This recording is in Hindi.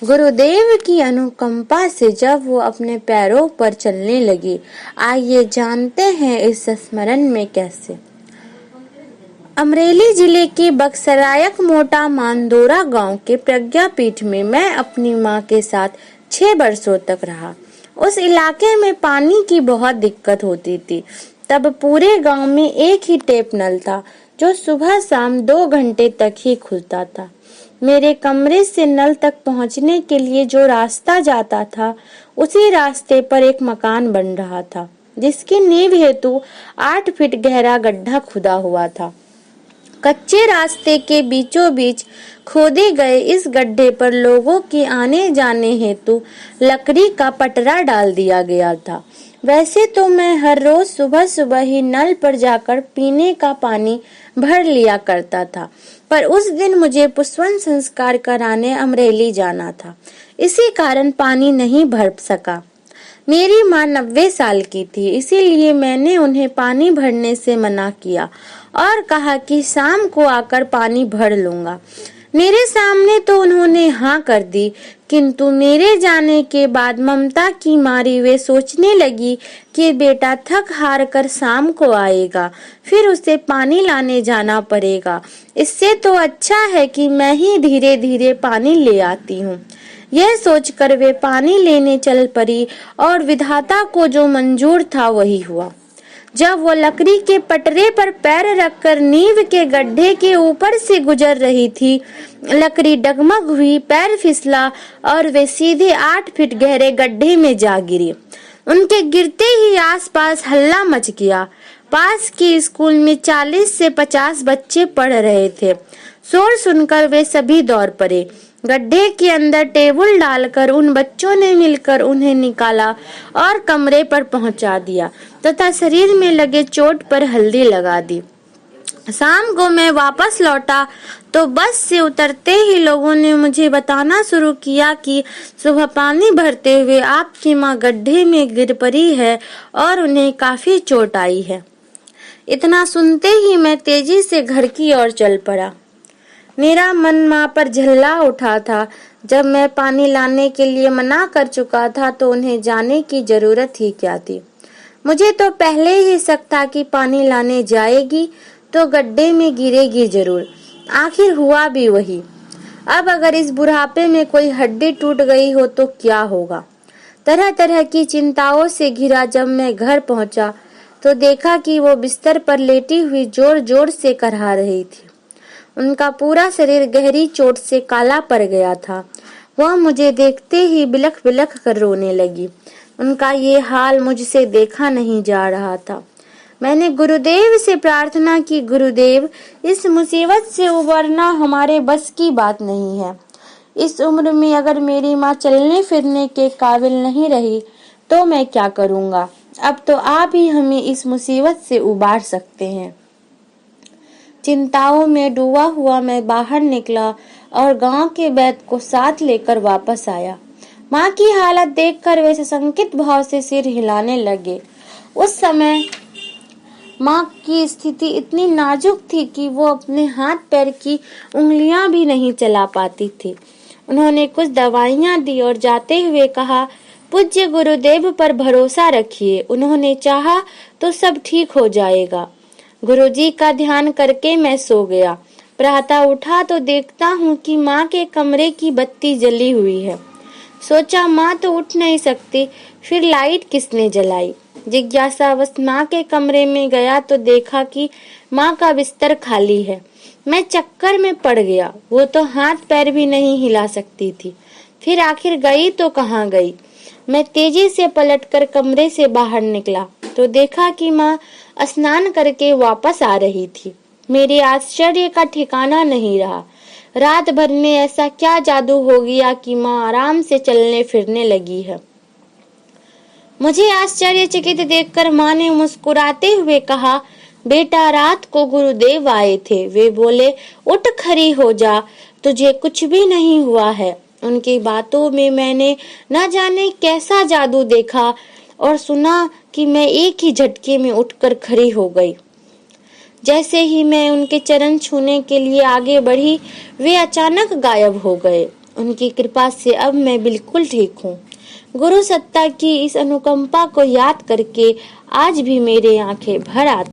गुरुदेव की अनुकंपा से जब वो अपने पैरों पर चलने लगी, आइए जानते हैं इस स्मरण में कैसे। अमरेली जिले के बक्सरायक मोटा मानदोरा गांव के प्रज्ञापीठ में मैं अपनी मां के साथ 6 वर्षों तक रहा। उस इलाके में पानी की बहुत दिक्कत होती थी। तब पूरे गांव में एक ही टेप नल था जो सुबह शाम 2 घंटे तक ही खुलता था। मेरे कमरे से नल तक पहुंचने के लिए जो रास्ता जाता था, उसी रास्ते पर एक मकान बन रहा था, जिसकी नींव हेतु 8 फीट गहरा गड्ढा खुदा हुआ था। कच्चे रास्ते के बीचों बीच खोदे गए इस गड्ढे पर लोगों के आने जाने हेतु लकड़ी का पटरा डाल दिया गया था। वैसे तो मैं हर रोज सुबह सुबह ही नल पर जाकर पीने का पानी भर लिया करता था, पर उस दिन मुझे पुष्पन संस्कार कराने अमरेली जाना था, इसी कारण पानी नहीं भर सका। मेरी माँ 90 साल की थी, इसीलिए मैंने उन्हें पानी भरने से मना किया और कहा कि शाम को आकर पानी भर लूंगा। मेरे सामने तो उन्होंने हाँ कर दी, किंतु मेरे जाने के बाद ममता की मारी वे सोचने लगी कि बेटा थक हार कर शाम को आएगा, फिर उसे पानी लाने जाना पड़ेगा। इससे तो अच्छा है कि मैं ही धीरे धीरे पानी ले आती हूँ। यह सोचकर वे पानी लेने चल पड़ी और विधाता को जो मंजूर था वही हुआ। जब वो लकड़ी के पटरे पर पैर रखकर नींव के गड्ढे के ऊपर से गुजर रही थी, लकड़ी डगमग हुई, पैर फिसला और वे सीधे 8 फीट गहरे गड्ढे में जा गिरी। उनके गिरते ही आसपास हल्ला मच गया। पास के स्कूल में 40 से 50 बच्चे पढ़ रहे थे। शोर सुनकर वे सभी दौड़ पड़े। गड्ढे के अंदर टेबल डालकर उन बच्चों ने मिलकर उन्हें निकाला और कमरे पर पहुंचा दिया तथा शरीर में लगे चोट पर हल्दी लगा दी। शाम को मैं वापस लौटा तो बस से उतरते ही लोगों ने मुझे बताना शुरू किया कि सुबह पानी भरते हुए आपकी माँ गड्ढे में गिर पड़ी है और उन्हें काफी चोट आई है। इतना सुनते ही मैं तेजी से घर की ओर चल पड़ा। मेरा मन माँ पर झल्ला उठा था। जब मैं पानी लाने के लिए मना कर चुका था तो उन्हें जाने की जरूरत ही क्या थी। मुझे तो पहले ही शक था कि पानी लाने जाएगी तो गड्ढे में गिरेगी जरूर। आखिर हुआ भी वही। अब अगर इस बुढ़ापे में कोई हड्डी टूट गई हो तो क्या होगा। तरह तरह की चिंताओं से घिरा जब मैं घर पहुंचा तो देखा कि वो बिस्तर पर लेटी हुई जोर जोर से करहा रही थी। उनका पूरा शरीर गहरी चोट से काला पड़ गया था। वह मुझे देखते ही बिलख बिलख कर रोने लगी। उनका ये हाल मुझसे देखा नहीं जा रहा था। मैंने गुरुदेव से प्रार्थना की, गुरुदेव इस मुसीबत से उबरना हमारे बस की बात नहीं है। इस उम्र में अगर मेरी माँ चलने फिरने के काबिल नहीं रही तो मैं क्या करूँगा। अब तो आप ही हमें इस मुसीबत से उबार सकते हैं। चिंताओं में डूबा हुआ मैं बाहर निकला और गांव के वैद्य को साथ लेकर वापस आया। माँ की हालत देखकर वे सशंकित भाव से सिर हिलाने लगे। उस समय माँ की स्थिति इतनी नाजुक थी कि वो अपने हाथ पैर की उंगलियां भी नहीं चला पाती थी। उन्होंने कुछ दवाइयां दी और जाते हुए कहा, पूज्य गुरुदेव पर भरोसा रखिए, उन्होंने चाहा तो सब ठीक हो जाएगा। गुरुजी का ध्यान करके मैं सो गया। प्रातः उठा तो देखता हूँ कि माँ के कमरे की बत्ती जली हुई है। सोचा माँ तो उठ नहीं सकती, फिर लाइट किसने जलाई। जिज्ञासावश माँ के कमरे में गया तो देखा कि माँ का बिस्तर खाली है। मैं चक्कर में पड़ गया। वो तो हाथ पैर भी नहीं हिला सकती थी। फिर आखिर गई तो कहाँ गई। मैं तेजी से पलटकर कमरे से बाहर निकला तो देखा कि माँ स्नान करके वापस आ रही थी। मेरे आश्चर्य का ठिकाना नहीं रहा। रात भर में ऐसा क्या जादू हो गया कि माँ आराम से चलने फिरने लगी है। मुझे आश्चर्यचकित देखकर माँ ने मुस्कुराते हुए कहा, बेटा रात को गुरुदेव आए थे। वे बोले उठ खड़ी हो जा, तुझे कुछ भी नहीं हुआ है। उनकी बातों में मैंने न जाने कैसा जादू देखा और सुना कि मैं एक ही झटके में उठकर खड़ी हो गई। जैसे ही मैं उनके चरण छूने के लिए आगे बढ़ी, वे अचानक गायब हो गए। उनकी कृपा से अब मैं बिल्कुल ठीक हूँ। गुरु सत्ता की इस अनुकंपा को याद करके आज भी मेरी आंखें भर आती